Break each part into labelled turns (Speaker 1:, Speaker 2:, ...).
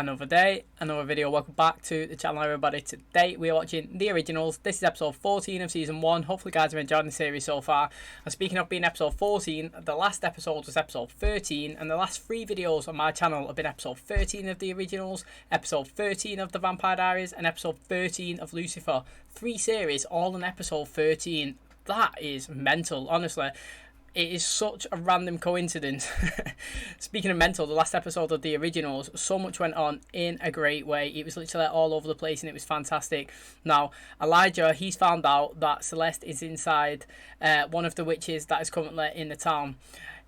Speaker 1: another day, another video. Welcome back to the channel, everybody. Today we are watching the originals. This is episode 14 of season 1. Hopefully guys have enjoyed the series so far. And speaking of being episode 14, the last episode was episode 13, and the last 3 videos on my channel have been episode 13 of the originals, episode 13 of the Vampire Diaries, and episode 13 of Lucifer. 3 series all in episode 13. That is mental, honestly. It is such a random coincidence. Speaking of mental, the last episode of the originals, so much went on in a great way. It was literally all over the place and it was fantastic. Now, Elijah, he's found out that Celeste is inside one of the witches that is currently in the town.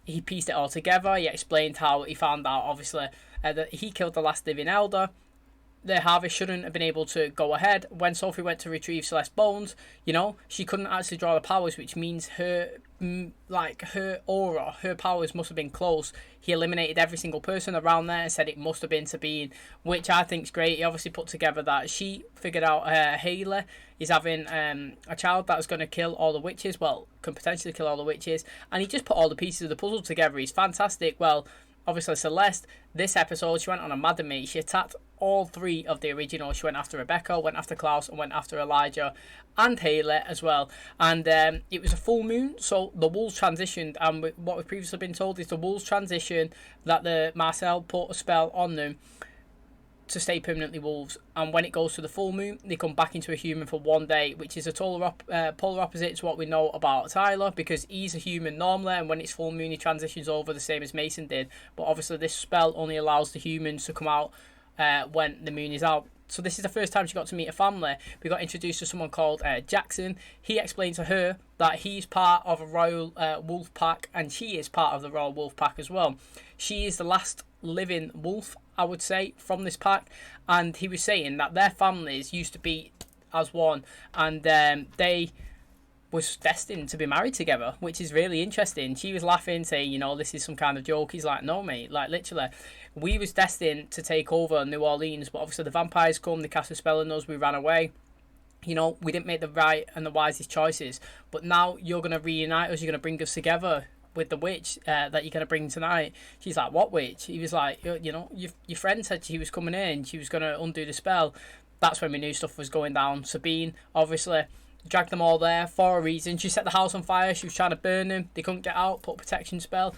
Speaker 1: He pieced it all together. He explained how he found out, obviously, that he killed the last living elder. The harvest shouldn't have been able to go ahead. When Sophie went to retrieve Celeste's bones, you know, she couldn't actually draw the powers, which means her aura, her powers must have been close. He eliminated every single person around there and said it must have been Sabine, which I think is great. He obviously put together that she figured out Haley is having a child that's going to kill all the witches, well, can potentially kill all the witches, and he just put all the pieces of the puzzle together. He's fantastic. Well, obviously Celeste, this episode, she went on a mad meat. She attacked all 3 of the originals. She went after Rebecca, went after Klaus, and went after Elijah and Haley as well. And it was a full moon, so the wolves transitioned. And what we've previously been told is the wolves transition, that the Marcel put a spell on them to stay permanently wolves. And when it goes to the full moon, they come back into a human for 1 day, which is a polar opposite to what we know about Tyler, because he's a human normally, and when it's full moon he transitions over the same as Mason did. But obviously this spell only allows the humans to come out when the moon is out. So this is the first time she got to meet a family. We got introduced to someone called Jackson. He explained to her that he's part of a royal wolf pack, and she is part of the royal wolf pack as well. She is the last living wolf, I would say, from this pack, and he was saying that their families used to be as one, and they was destined to be married together, which is really interesting. She was laughing, saying, you know, this is some kind of joke. He's like, no mate, like literally, we was destined to take over New Orleans, but obviously the vampires come, they cast a spell on us, we ran away. You know, we didn't make the right and the wisest choices, but now you're going to reunite us, you're going to bring us together with the witch that you're going to bring tonight. She's like, what witch? He was like, you know, your friend said she was coming in, she was going to undo the spell. That's when we knew stuff was going down. Sabine, obviously, dragged them all there for a reason. She set the house on fire, she was trying to burn them, they couldn't get out, put a protection spell.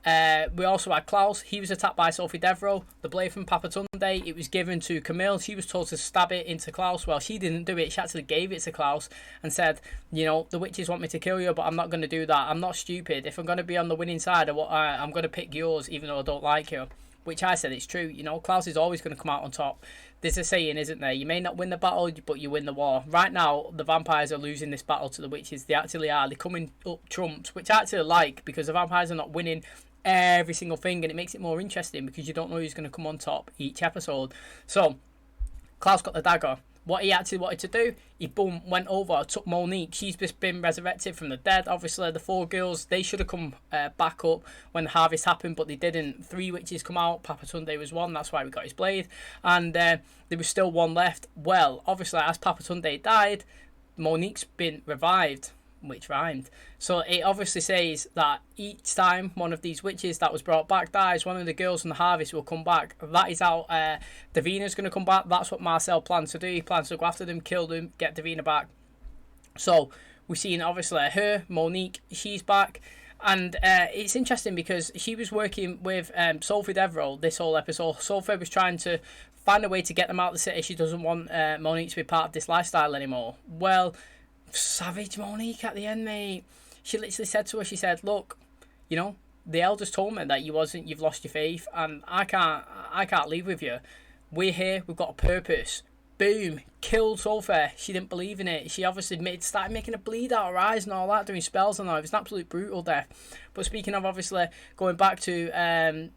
Speaker 1: We also had Klaus. He was attacked by Sophie Devereaux. The blade from Papatunde, it was given to Camille. She was told to stab it into Klaus. Well, she didn't do it. She actually gave it to Klaus and said, you know, the witches want me to kill you, but I'm not going to do that. I'm not stupid. If I'm going to be on the winning side, I'm going to pick yours, even though I don't like you. Which I said it's true. You know, Klaus is always going to come out on top. There's a saying, isn't there? You may not win the battle, but you win the war. Right now, the vampires are losing this battle to the witches. They actually are. They're coming up trumps, which I actually like, because the vampires are not winning every single thing, and it makes it more interesting because you don't know who's going to come on top each episode. So Klaus got the dagger. What he actually wanted to do, he boom went over, took Monique. She's just been resurrected from the dead. Obviously the 4 girls, they should have come back up when the harvest happened, but they didn't. 3 witches come out. Papatunde was one, that's why we got his blade, and there was still 1 left. Well, obviously as Papatunde died, Monique's been revived, which rhymed. So it obviously says that each time one of these witches that was brought back dies, one of the girls from the harvest will come back. That is how Davina's going to come back. That's what Marcel plans to do. He plans to go after them, kill them, get Davina back. So we've seen obviously her, Monique, she's back. And it's interesting because she was working with Sophie Devereaux this whole episode. Sophie was trying to find a way to get them out of the city. She doesn't want Monique to be part of this lifestyle anymore. Well, savage Monique at the end, mate. She literally said to her, she said, look, you know, the elders told me that you've lost your faith, and I can't leave with you. We're here, we've got a purpose. Boom, killed Sophie. She didn't believe in it. She obviously started making her bleed out her eyes and all that, doing spells on her. It was an absolute brutal death. But speaking of obviously going back to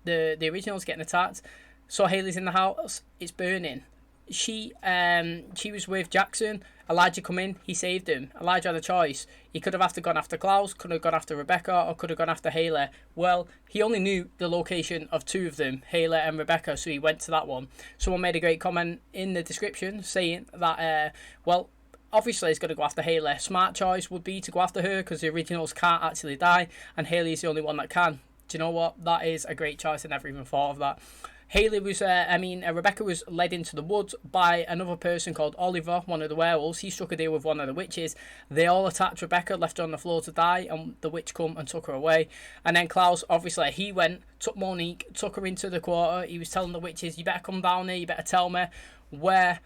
Speaker 1: the originals getting attacked, so Haley's in the house, it's burning. She was with Jackson. Elijah come in, he saved him. Elijah had a choice. He could have gone after Klaus, could have gone after Rebecca, or could have gone after Haley. Well, he only knew the location of 2 of them, Haley and Rebecca, so he went to that one. Someone made a great comment in the description saying that, well, obviously he's going to go after Haley. Smart choice would be to go after her because the originals can't actually die, and Haley's the only one that can. Do you know what? That is a great choice. I never even thought of that. Rebecca was led into the woods by another person called Oliver, one of the werewolves. He struck a deal with one of the witches. They all attacked Rebecca, left her on the floor to die, and the witch come and took her away. And then Klaus, obviously, he went, took Monique, took her into the quarter. He was telling the witches, you better come down here, you better tell me where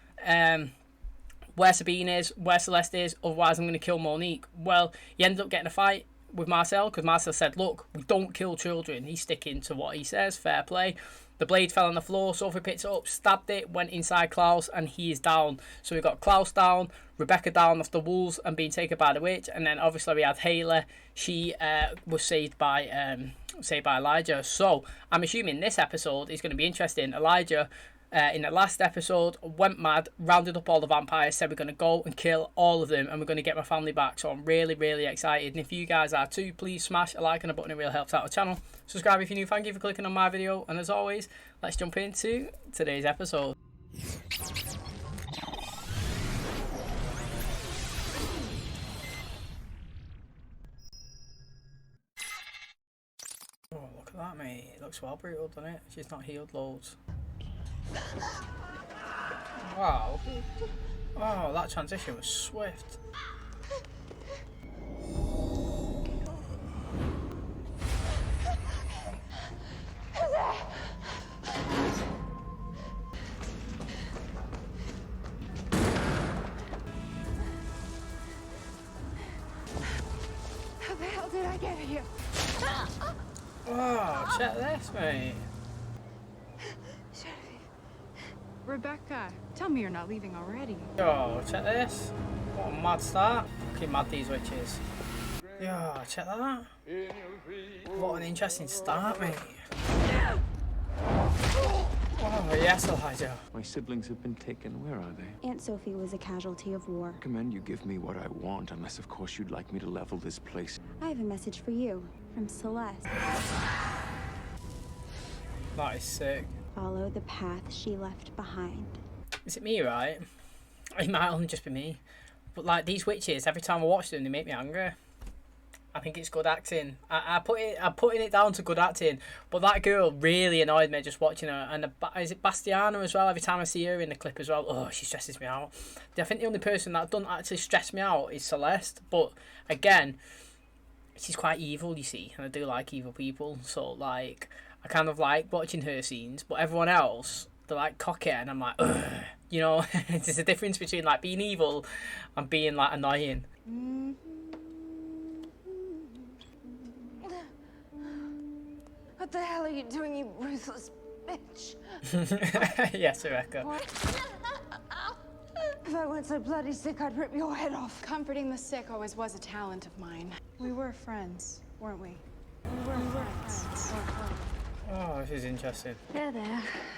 Speaker 1: Sabine is, where Celeste is, otherwise I'm going to kill Monique. Well, he ended up getting a fight with Marcel, because Marcel said, look, we don't kill children. He's sticking to what he says, fair play. The blade fell on the floor, Sophie picked it up, stabbed it, went inside Klaus, and he is down. So we got Klaus down, Rebecca down off the wolves and being taken by the witch, and then obviously we had Haley. She was saved by Elijah. So I'm assuming this episode is going to be interesting. Elijah, in the last episode, went mad, rounded up all the vampires, said we're going to go and kill all of them and we're going to get my family back. So I'm really, really excited. And if you guys are too, please smash a like and a button. It really helps out the channel. Subscribe if you're new. Thank you for clicking on my video. And as always, let's jump into today's episode. Oh, look at that, mate. It looks well brutal, doesn't it? She's not healed loads. Wow. Oh, that transition was swift.
Speaker 2: How the hell did I get here?
Speaker 1: Oh, check this, mate.
Speaker 2: Rebecca, tell me you're not leaving already.
Speaker 1: Yo, check this. What a mad start. Fucking mad, these witches. Yo, check that. What an interesting start, mate. Oh, yes, Elijah.
Speaker 3: My siblings have been taken. Where are they?
Speaker 4: Aunt Sophie was a casualty of war.
Speaker 3: I recommend you give me what I want, unless, of course, you'd like me to level this place.
Speaker 4: I have a message for you from Celeste.
Speaker 1: That is sick.
Speaker 4: Follow the path she left behind.
Speaker 1: Is it me, right? It might only just be me. But, like, these witches, every time I watch them, they make me angry. I think it's good acting. I'm putting it down to good acting. But that girl really annoyed me just watching her. And is it Bastiana as well? Every time I see her in the clip as well, oh, she stresses me out. I think the only person that doesn't actually stress me out is Celeste. But again, she's quite evil, you see, and I do like evil people. So like, I kind of like watching her scenes. But everyone else, they're like cocky, and I'm like, ugh. You know, there's a difference between like being evil and being like annoying.
Speaker 2: What the hell are you doing, you ruthless bitch?
Speaker 1: Yes, Rebecca.
Speaker 2: If I weren't so bloody sick, I'd rip your head off.
Speaker 5: Comforting the sick always was a talent of mine. We were friends, weren't we? We were friends.
Speaker 1: Oh, this is interesting.
Speaker 4: There,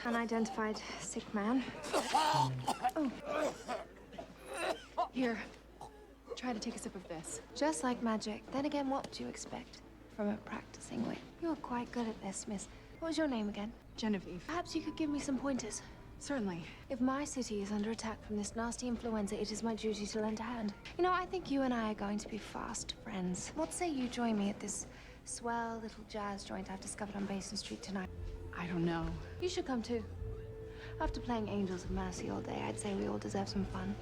Speaker 4: unidentified sick man.
Speaker 5: Here, try to take a sip of this.
Speaker 6: Just like magic. Then again, what would you expect from a practicing witch? You're quite good at this, miss. What was your name again?
Speaker 5: Genevieve.
Speaker 6: Perhaps you could give me some pointers.
Speaker 5: Certainly.
Speaker 6: If my city is under attack from this nasty influenza, it is my duty to lend a hand. You know, I think you and I are going to be fast friends. What say you join me at this swell little jazz joint I've discovered on Basin Street tonight?
Speaker 5: I don't know.
Speaker 6: You should come too. After playing Angels of Mercy all day, I'd say we all deserve some fun.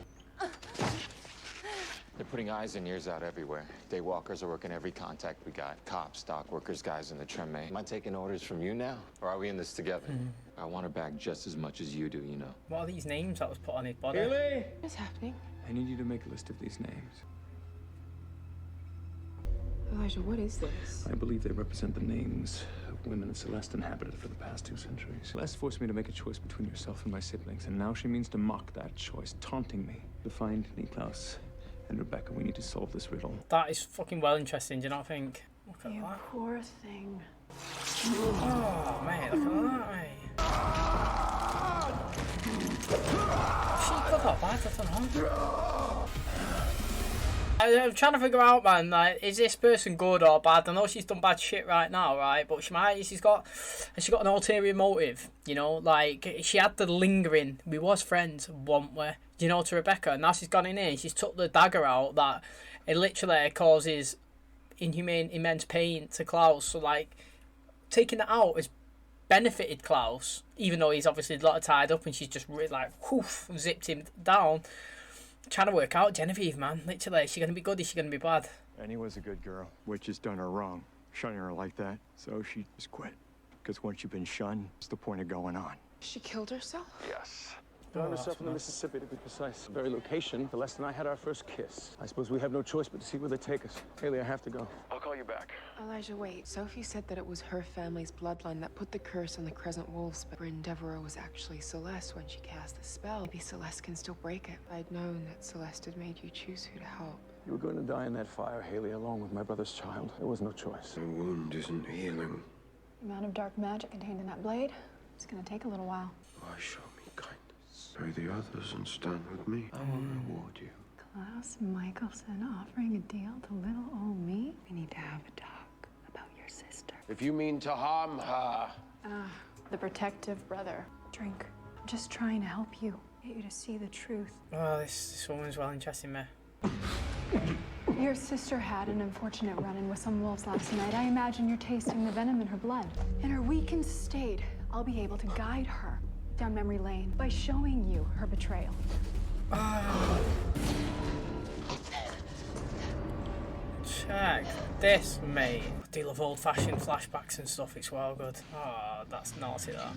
Speaker 7: They're putting eyes and ears out everywhere. Daywalkers are working every contact we got. Cops, stock workers, guys in the trim. Am I taking orders from you now? Or are we in this together? I want her back just as much as you do, you know.
Speaker 1: What are these names that was put on his body?
Speaker 3: Haley!
Speaker 5: What's happening?
Speaker 3: I need you to make a list of these names.
Speaker 5: Elijah, what is this?
Speaker 3: I believe they represent the names of women Celeste inhabited for the past 2 centuries. Celeste forced me to make a choice between yourself and my siblings, and now she means to mock that choice, taunting me. To find Klaus and Rebecca, we need to solve this riddle.
Speaker 1: That is fucking well interesting, do you not think? Look at
Speaker 5: You
Speaker 1: that.
Speaker 5: poor thing.
Speaker 1: Oh, mate, look at that, mate. She got that bad, I don't know. I'm trying to figure out, man, like, is this person good or bad? I know she's done bad shit right now, right? But she's got an ulterior motive, you know? Like, she had the lingering, we was friends, weren't we? You know, to Rebecca. And now she's gone in here, she's took the dagger out that it literally causes immense pain to Klaus. So, like, taking it out is benefited Klaus, even though he's obviously a lot tied up, and she's just really like, whoof, zipped him down. Trying to work out Genevieve, man. Literally, is she gonna be good? Is she gonna be bad?
Speaker 8: Annie was a good girl. Witch has done her wrong, shunning her like that. So she just quit. Because once you've been shunned, what's the point of going on?
Speaker 5: She killed herself?
Speaker 3: Yes. Found herself in the Mississippi, to be precise. The very location Celeste and I had our first kiss. I suppose we have no choice but to see where they take us. Haley, I have to go. I'll call you back.
Speaker 5: Elijah, wait. Sophie said that it was her family's bloodline that put the curse on the crescent wolves, but Bryn Devereaux was actually Celeste when she cast the spell. Maybe Celeste can still break it. I'd known that Celeste had made you choose who to help.
Speaker 3: You were going to die in that fire, Haley, along with my brother's child. There was no choice.
Speaker 9: The wound isn't healing.
Speaker 5: The amount of dark magic contained in that blade, it's gonna take a little while.
Speaker 9: Why show me kindness? Pray the others and stand with me. I will reward you.
Speaker 5: Klaus Michelson offering a deal to little old me? We need to have a talk about your sister.
Speaker 9: If you mean to harm her...
Speaker 5: The protective brother. Drink. I'm just trying to help you. Get you to see the truth.
Speaker 1: Oh, this woman's well interesting, me.
Speaker 5: Your sister had an unfortunate run-in with some wolves last night. I imagine you're tasting the venom in her blood. In her weakened state, I'll be able to guide her down memory lane by showing you her betrayal.
Speaker 1: Check this, mate. I do love old-fashioned flashbacks and stuff. It's well good. Oh, that's naughty, that.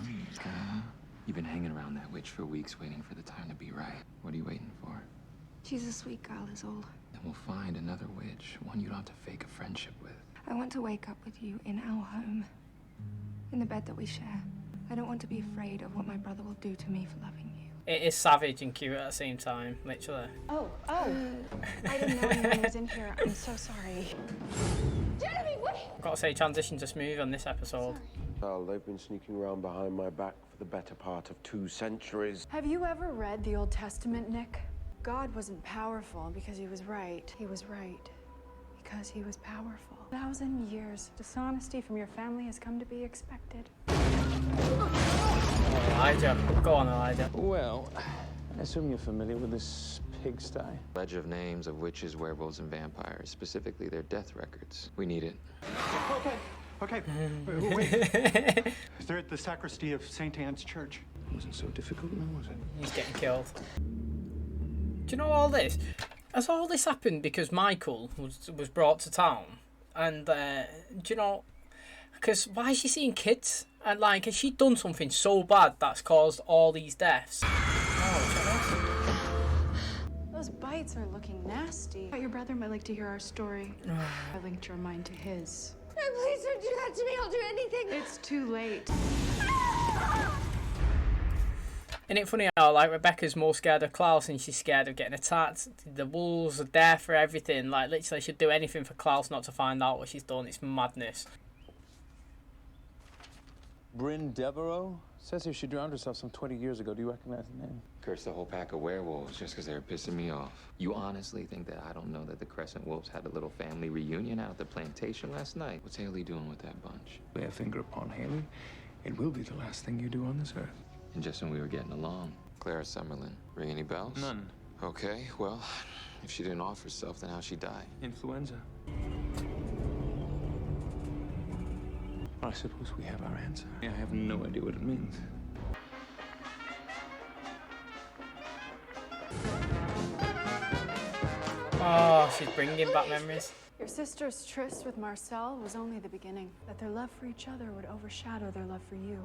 Speaker 7: You've been hanging around that witch for weeks waiting for the time to be right. What are you waiting for?
Speaker 4: She's a sweet girl, is all.
Speaker 7: Then we'll find another witch, one you don't have to fake a friendship with.
Speaker 4: I want to wake up with you in our home, in the bed that we share. I don't want to be afraid of what my brother will do to me for loving you.
Speaker 1: It is savage and cute at the same time, literally.
Speaker 5: Oh. I didn't know anyone was in here. I'm so sorry.
Speaker 2: Genevieve, wait!
Speaker 1: I've got to say, transitions are smooth on this episode.
Speaker 9: Well, they've been sneaking around behind my back for the better part of 2 centuries.
Speaker 5: Have you ever read the Old Testament, Nick? God wasn't powerful because he was right. He was right because he was powerful. 1,000 years. Dishonesty from your family has come to be expected.
Speaker 1: Oh, Elijah. Go on, Elijah.
Speaker 3: Well, I assume you're familiar with this pigsty.
Speaker 7: Ledger of names of witches, werewolves, and vampires, specifically their death records. We need it.
Speaker 8: Okay. Wait. They're at the sacristy of St. Anne's Church.
Speaker 3: It wasn't so difficult now, was it?
Speaker 1: He's getting killed. Do you know all this? Has all this happened because Michael was brought to town? And, do you know... Because why is she seeing kids? And, like, has she done something so bad that's caused all these deaths?
Speaker 5: Those bites are looking nasty. But your brother might like to hear our story. I linked your mind to his.
Speaker 2: No, please don't do that to me. I'll do anything.
Speaker 5: It's too late.
Speaker 1: Isn't it funny how, like, Rebecca's more scared of Klaus and she's scared of getting attacked? The wolves are there for everything. Like, literally, she'd do anything for Klaus not to find out what she's done. It's madness.
Speaker 3: Bryn Devereaux? Says here she drowned herself some 20 years ago. Do you recognize the name?
Speaker 7: Cursed the whole pack of werewolves just because they were pissing me off. You honestly think that I don't know that the Crescent Wolves had a little family reunion out at the plantation last night? What's Haley doing with that bunch?
Speaker 3: Lay a finger upon Haley. It will be the last thing you do on this earth.
Speaker 7: And just when we were getting along. Clara Summerlin. Ring any bells?
Speaker 3: None.
Speaker 7: Okay, well, if she didn't off herself, then how'd she die?
Speaker 3: Influenza. I suppose we have our answer. I have no idea what it means.
Speaker 1: Oh, she's bringing back memories.
Speaker 5: Your sister's tryst with Marcel was only the beginning. That their love for each other would overshadow their love for you.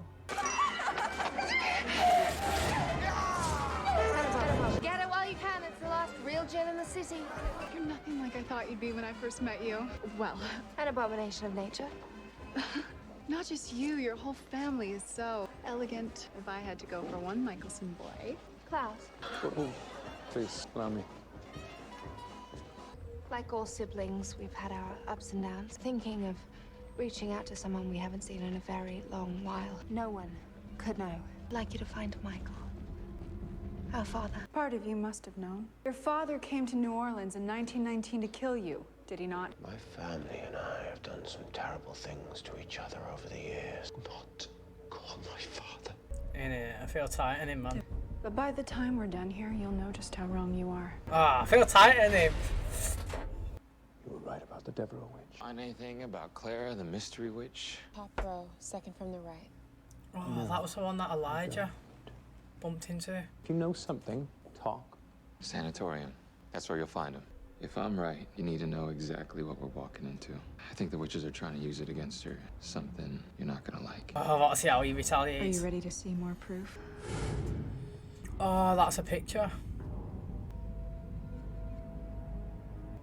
Speaker 6: Get it while you can. It's the last real gin in the city.
Speaker 5: You're nothing like I thought you'd be when I first met you. Well,
Speaker 6: An abomination of nature.
Speaker 5: not just you, your whole family is so elegant. If I had to go for one Michelson boy.
Speaker 6: Klaus.
Speaker 3: Oh, please, allow me.
Speaker 6: Like all siblings, we've had our ups and downs. Thinking of reaching out to someone we haven't seen in a very long while. No one could know. I'd like you to find Michael. Our father.
Speaker 5: Part of you must have known. Your father came to New Orleans in 1919 to kill you, did he not?
Speaker 9: My family and I have done some terrible things to each other over the years. Not call my father.
Speaker 1: Innit? I feel tight in him, man.
Speaker 5: But by the time we're done here, you'll know just how wrong you are.
Speaker 1: Ah, I feel tight in him.
Speaker 3: You were right about the Devereaux witch.
Speaker 7: Find anything about Clara, the mystery witch?
Speaker 10: Top row, second from the right.
Speaker 1: Oh, that was the one that Elijah bumped into.
Speaker 3: If you know something, talk.
Speaker 7: Sanatorium. That's where you'll find him. If I'm right, you need to know exactly what we're walking into. I think the witches are trying to use it against her. Something you're not gonna like.
Speaker 1: Oh, I want to see how he
Speaker 5: Are
Speaker 1: retaliates.
Speaker 5: you ready to see more proof?
Speaker 1: Oh, that's a picture.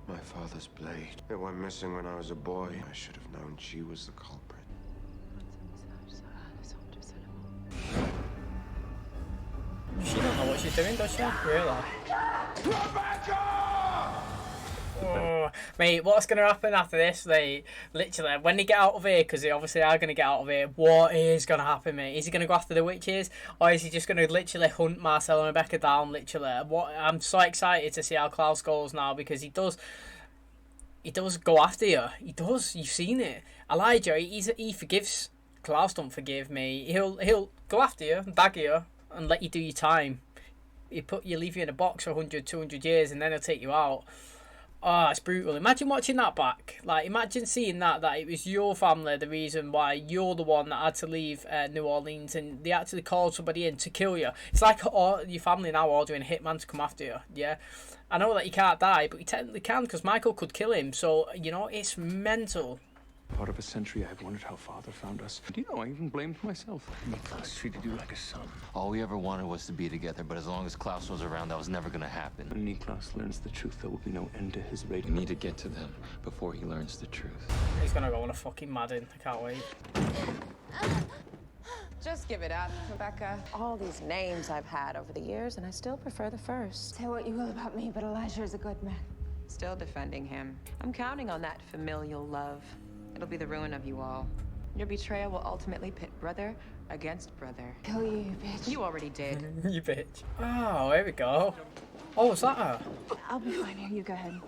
Speaker 9: My father's blade. It went missing when I was a boy. I should have known she was the culprit.
Speaker 1: She don't know what she's doing, does she? Really? Oh, mate, what's going to happen after this? Like, literally, when they get out of here, because they obviously are going to get out of here, what is going to happen, mate? Is he going to go after the witches? Or is he just going to literally hunt Marcel and Rebecca down, literally? I'm so excited to see how Klaus goes now, because he does go after you. He does. You've seen it. Elijah, he forgives. Klaus don't forgive me. He'll go after you, dagger you, and let you do your time. You leave you in a box for 100, 200 years, and then he'll take you out. Oh, it's brutal. Imagine watching that back. Like, imagine seeing that it was your family the reason why you're the one that had to leave New Orleans, and they actually called somebody in to kill you. It's like your family now ordering a hitman to come after you. Yeah, I know that you can't die, but you technically can, because Michael could kill him. So, you know, it's mental.
Speaker 3: Part of a century, I've wondered how Father found us. Do you know, I even blamed myself. Klaus treated you like a son.
Speaker 7: All we ever wanted was to be together, but as long as Klaus was around, that was never gonna happen.
Speaker 3: When Klaus learns the truth, there will be no end to his
Speaker 7: We
Speaker 3: raging.
Speaker 7: need to get to them before he learns the truth.
Speaker 1: He's gonna go on a fucking Madden. I can't wait.
Speaker 10: Just give it up, Rebecca. All these names I've had over the years, and I still prefer the first.
Speaker 2: Say what you will about me, but Elijah is a good man.
Speaker 10: Still defending him. I'm counting on that familial love. It'll be the ruin of you all. Your betrayal will ultimately pit brother against brother.
Speaker 2: Kill you, you bitch.
Speaker 10: You already did.
Speaker 1: You bitch. Oh, here we go. Oh, is that her?
Speaker 5: I'll be fine here. You go ahead.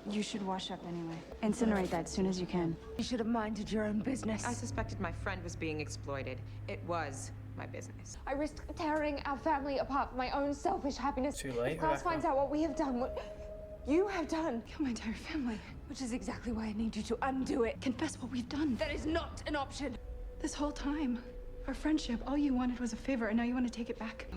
Speaker 5: You should wash up anyway. Incinerate that as soon as you can.
Speaker 2: You should have minded your own business.
Speaker 10: I suspected my friend was being exploited. It was my business.
Speaker 2: I risked tearing our family apart for my own selfish happiness.
Speaker 1: Too late,
Speaker 2: If Klaus
Speaker 1: Rebecca.
Speaker 2: finds out what we have done, what you have done,
Speaker 5: Kill my entire family.
Speaker 2: which is exactly why I need you to undo it.
Speaker 5: Confess what we've done.
Speaker 2: That is not an option.
Speaker 5: This whole time, our friendship, all you wanted was a favor, and now you want to take it back.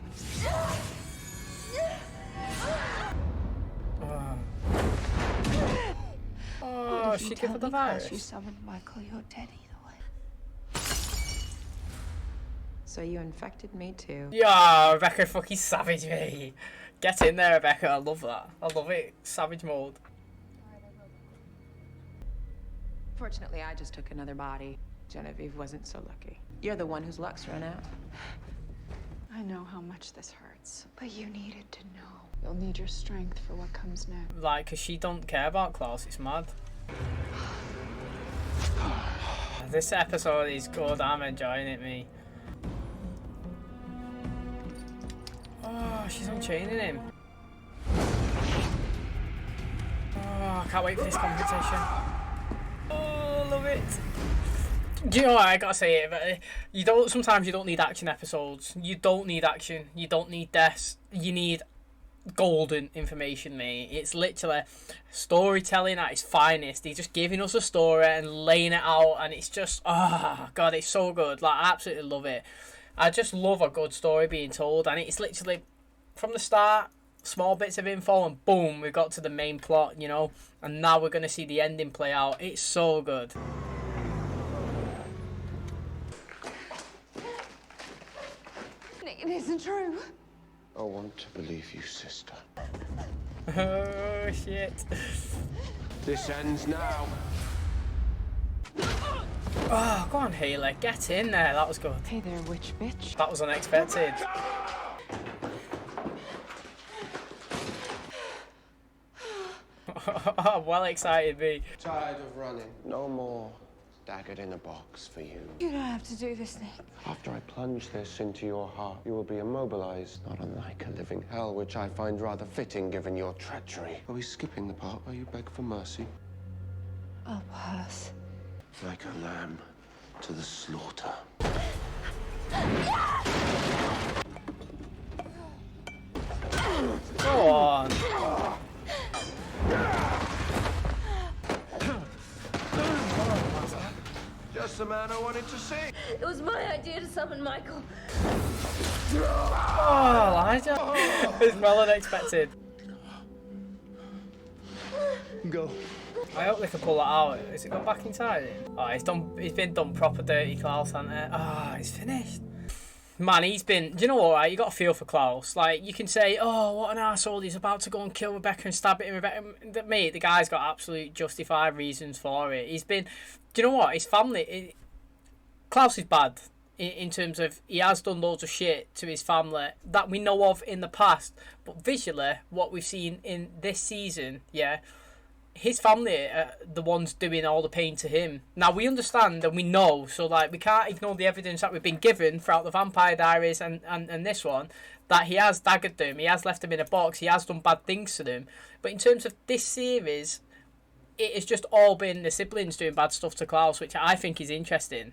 Speaker 1: Oh, she gave her the virus.
Speaker 4: You summoned Michael, you're dead either way.
Speaker 10: So you infected me too.
Speaker 1: Yeah, Rebecca fucking savage me. Get in there, Rebecca. I love that. I love it. Savage mode.
Speaker 10: Fortunately, I just took another body. Genevieve wasn't so lucky. You're the one whose luck's run out.
Speaker 5: I know how much this hurts, but you needed to know. You'll need your strength for what comes next.
Speaker 1: Like, because she don't care about Klaus. It's mad. This episode is good. I'm enjoying it, me. Oh, she's unchaining him. Oh, I can't wait for this competition. Oh, love it. Do you know what? I gotta say it, but sometimes you don't need action episodes. You don't need action. You don't need deaths. You need golden information, mate. It's literally storytelling at its finest. He's just giving us a story and laying it out, and it's just, oh god, it's so good. Like, I absolutely love it. I just love a good story being told, and it's literally from the start, small bits of info, and boom, we got to the main plot, you know, and now we're gonna see the ending play out. It's so good.
Speaker 2: It isn't true.
Speaker 9: I want to believe you, sister.
Speaker 1: Oh shit.
Speaker 9: This ends now.
Speaker 1: Oh, go on, Haley, get in there. That was good.
Speaker 5: Hey there, witch bitch.
Speaker 1: That was unexpected. Well excited, me.
Speaker 9: Tired of running. No more daggered in a box for you.
Speaker 2: You don't have to do this, Nick.
Speaker 9: After I plunge this into your heart, you will be immobilized, not unlike a living hell, which I find rather fitting given your treachery. Are we skipping the part where you beg for mercy?
Speaker 2: I'll pass.
Speaker 9: Like a lamb to the slaughter.
Speaker 1: Go on.
Speaker 9: Just some man I wanted to see.
Speaker 2: It was my idea to summon Michael.
Speaker 1: Oh, Elijah. It's well unexpected.
Speaker 8: Go.
Speaker 1: I hope they can pull that out. Has it gone back inside him? Oh, he's been done proper dirty, Klaus, hasn't it? Ah, he's finished. Man, he's been... Do you know what, right? You got to feel for Klaus. Like, you can say, oh, what an arsehole, he's about to go and kill Rebecca and stab it in Rebecca. Mate, the guy's got absolute justified reasons for it. He's been... Do you know what? His family... Klaus is bad in terms of he has done loads of shit to his family that we know of in the past. But visually, what we've seen in this season, yeah... His family are the ones doing all the pain to him. Now, we understand and we know, so like we can't ignore the evidence that we've been given throughout the Vampire Diaries and this one, that he has daggered them, he has left them in a box, he has done bad things to them. But in terms of this series, it has just all been the siblings doing bad stuff to Klaus, which I think is interesting. And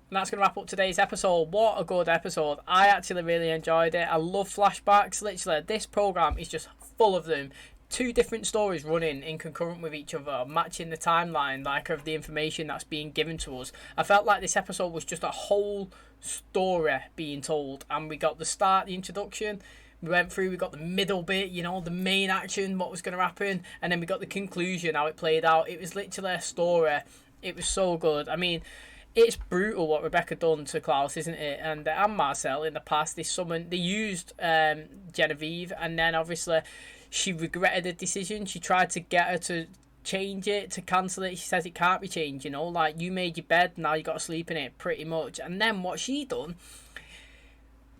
Speaker 1: that's going to wrap up today's episode. What a good episode. I actually really enjoyed it. I love flashbacks. Literally, this programme is just full of them. 2 different stories running in concurrent with each other, matching the timeline like of the information that's being given to us. I felt like this episode was just a whole story being told, and we got the start, the introduction, we went through, we got the middle bit, you know, the main action, what was going to happen, and then we got the conclusion, how it played out. It was literally a story. It was so good. I mean, it's brutal what Rebecca done to Klaus, isn't it? And Marcel in the past, they used Genevieve, and then obviously she regretted the decision. She tried to get her to change it, to cancel it. She says it can't be changed, you know, like you made your bed, now you got to sleep in it, pretty much. And then what she done,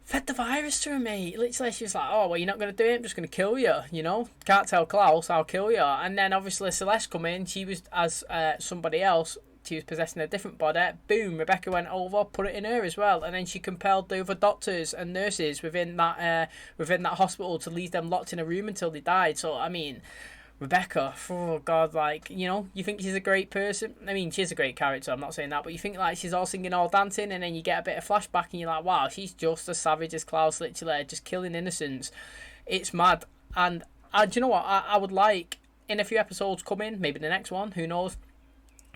Speaker 1: fed the virus to her, mate. Literally, she was like, oh, well, you're not going to do it, I'm just going to kill you, you know. Can't tell Klaus, I'll kill you. And then obviously Celeste come in, she was as somebody else, she was possessing a different body. Boom, Rebecca went over, put it in her as well, and then she compelled the other doctors and nurses within that hospital to leave them locked in a room until they died. So I mean, Rebecca, oh god, like, you know, you think she's a great person. I mean, she's a great character, I'm not saying that, but you think like she's all singing, all dancing, and then you get a bit of flashback and you're like, wow, she's just as savage as Klaus, literally just killing innocents. It's mad. And do you know what, I would like in a few episodes coming, maybe the next one, who knows,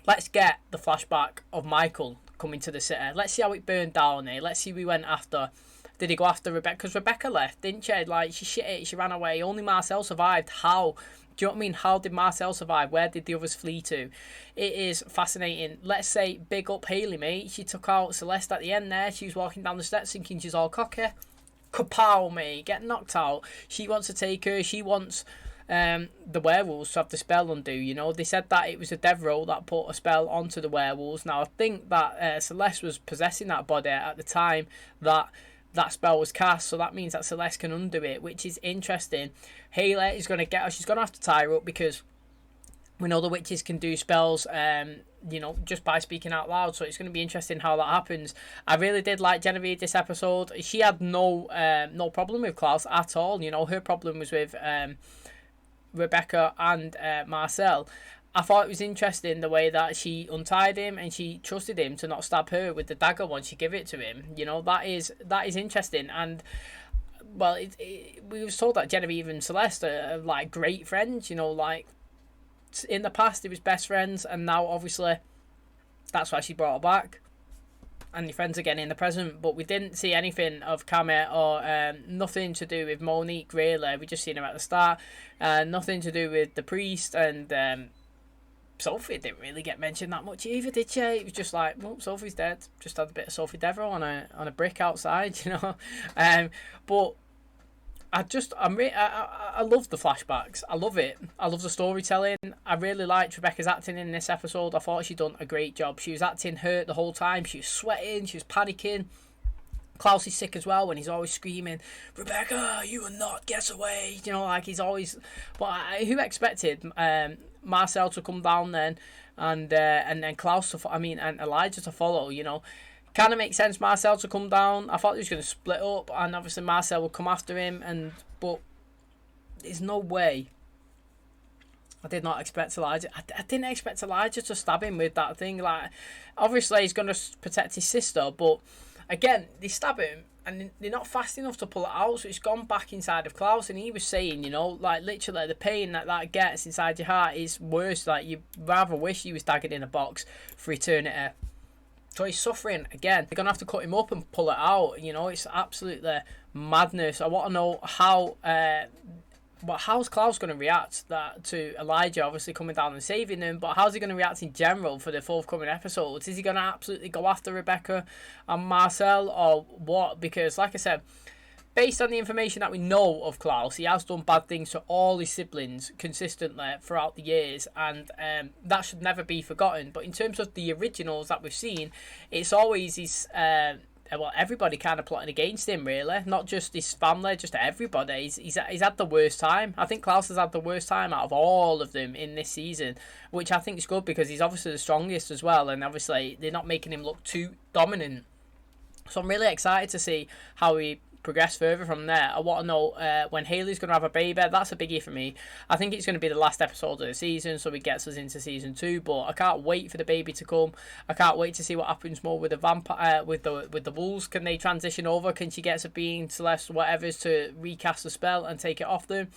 Speaker 1: let's get the flashback of Michael coming to the city. Let's see how it burned down, eh? Let's see who he went after. Did he go after Rebecca? Because Rebecca left, didn't she? Like, she shit it, she ran away. Only Marcel survived. How? Do you know what I mean? How did Marcel survive? Where did the others flee to? It is fascinating. Let's say, big up Hayley, mate. She took out Celeste at the end there. She was walking down the steps thinking she's all cocky. Kapow, mate. Get knocked out. She wants to take her. She wants... the werewolves to have the spell undo, you know. They said that it was a Devereaux that put a spell onto the werewolves. Now, I think that Celeste was possessing that body at the time that that spell was cast, so that means that Celeste can undo it, which is interesting. Hayley is going to get her, she's going to have to tie her up, because we know the witches can do spells, you know, just by speaking out loud, so it's going to be interesting how that happens. I really did like Genevieve this episode. She had no problem with Klaus at all, you know. Her problem was with Rebecca and Marcel. I thought it was interesting the way that she untied him and she trusted him to not stab her with the dagger once she gave it to him. You know, that is interesting. And well, we was told that Genevieve and Celeste are like great friends. You know, like in the past they was best friends, and now obviously that's why she brought her back. And your friends again in the present, but we didn't see anything of Camille or nothing to do with Monique, really. We just seen her at the start, nothing to do with the priest, and Sophie didn't really get mentioned that much either, did she? It was just like, well, Sophie's dead. Just had a bit of Sophie Devereaux on a brick outside, you know. But I love the flashbacks. I love it. I love the storytelling. I really liked Rebecca's acting in this episode. I thought she'd done a great job. She was acting hurt the whole time. She was sweating. She was panicking. Klaus is sick as well when he's always screaming, Rebecca, you will not get away. You know, like he's always... But who expected Marcel to come down then and then Klaus and Elijah to follow, you know? Kind of makes sense, Marcel to come down. I thought he was going to split up, and obviously Marcel would come after him, but there's no way. I did not expect Elijah. I didn't expect Elijah to stab him with that thing. Like, obviously he's going to protect his sister, but again, they stab him, and they're not fast enough to pull it out, so it's gone back inside of Klaus, and he was saying, you know, like, literally, the pain that gets inside your heart is worse. Like, you rather wish he was daggered in a box for eternity. So he's suffering again. They're gonna have to cut him up and pull it out. You know, it's absolutely madness. I want to know how. How's Klaus going to react to Elijah obviously coming down and saving him? But how's he going to react in general for the forthcoming episodes? Is he going to absolutely go after Rebecca and Marcel or what? Because, like I said, based on the information that we know of Klaus, he has done bad things to all his siblings consistently throughout the years, and that should never be forgotten. But in terms of the originals that we've seen, it's always his well, everybody kind of plotting against him, really. Not just his family, just everybody. He's had the worst time. I think Klaus has had the worst time out of all of them in this season, which I think is good because he's obviously the strongest as well, and obviously they're not making him look too dominant. So I'm really excited to see how he progress further from there. I want to know when Haley's going to have a baby. That's a biggie for me. I think it's going to be the last episode of the season, so it gets us into season 2. But I can't wait for the baby to come. I can't wait to see what happens more with the vampire, with the wolves. Can they transition over? Can she get Sabine, Celeste, whatever's to recast the spell and take it off them?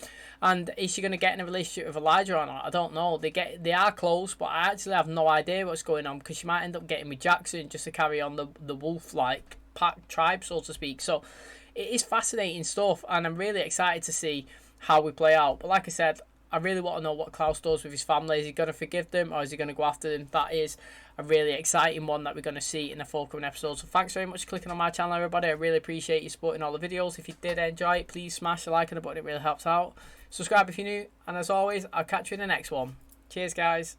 Speaker 1: And is she going to get in a relationship with Elijah or not? I don't know. They are close, but I actually have no idea what's going on because she might end up getting with Jackson just to carry on the wolf like pack tribe, so to speak. So it is fascinating stuff, and I'm really excited to see how we play out. But like I said, I really want to know what Klaus does with his family. Is he going to forgive them, or is he going to go after them? That is a really exciting one that we're going to see in the forthcoming episodes. So thanks very much for clicking on my channel, everybody. I really appreciate you supporting all the videos. If you did enjoy it, please smash the like on the button. It really helps out. Subscribe if you're new, and as always, I'll catch you in the next one. Cheers, guys.